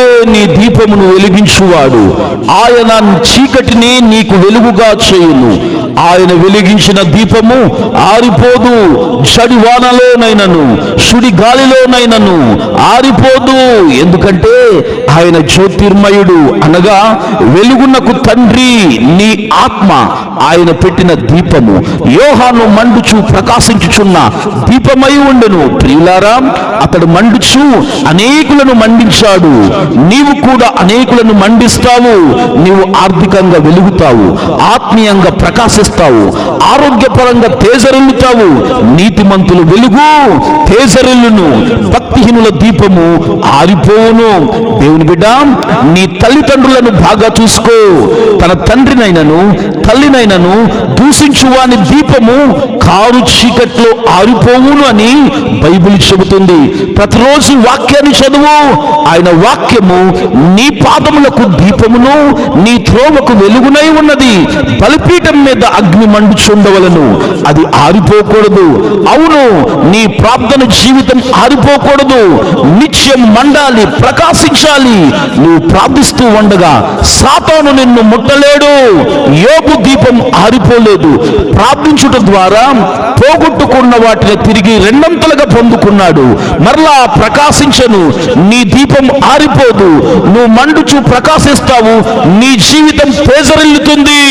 దేవుడే నీ దీపమును వెలిగించువాడు. ఆయన చీకటిని నీకు వెలుగుగా చేయును. ఆయన వెలిగించిన దీపము ఆరిపోదు. జడివానలోనైనను సుడి గాలిలోనైనను ఆరిపోదు. ఎందుకంటే ఆయన జ్యోతిర్మయుడు, అనగా వెలుగునకు తండ్రి. నీ ఆత్మ ఆయన పెట్టిన దీపము. యోహాను మండుచు ప్రకాశించుచున్న దీపమై ఉండెను. ప్రియులారా, అతడు మండుచు అనేకులను మండించాడు. నీవు కూడా అనేకులను మండిస్తావు. నీవు ఆర్థికంగా వెలుగుతావు, ఆత్మీయంగా ప్రకాశిస్తావు, ఆరోగ్యపరంగా తేజరిల్లుతావు. నీతిమంతులు వెలుగు తేజరిల్లును, భక్తిహీనుల దీపము ఆరిపోవును. దేవుని బిడ్డ, నీ తల్లిదండ్రులను బాగా చూసుకో. తన తండ్రినైనను తల్లినైనను దూషించు వాని దీపము కారు చీకట్లో ఆరిపోవును అని బైబిల్ చెబుతుంది. ప్రతిరోజు వాక్యాన్ని చదువు. ఆయన వాక్యము నీ పాదములకు దీపమును, నీ త్రోవకు వెలుగునై ఉన్నది. బలిపీఠం మీద అగ్ని మండుచుండవలను, అది ఆరిపోకూడదు. అవును, నీ ప్రార్థన జీవితం ఆరిపోకూడదు. నిత్యం మండాలి, ప్రకాశించాలి. నువ్వు ప్రార్థిస్తూ ఉండగా సాతాను నిన్ను ముట్టలేడు. యోబు దీపం ఆరిపోలేదు. ప్రార్థించుట ద్వారా పోగొట్టుకున్న వాటిని తిరిగి రెండంతలుగా పొందుకున్నాడు. మరలా ప్రకాశించను. నీ దీపం ఆరిపోదు. నువ్వు మండుచు ప్రకాశిస్తావు. నీ జీవితం తేజరిల్లుతుంది.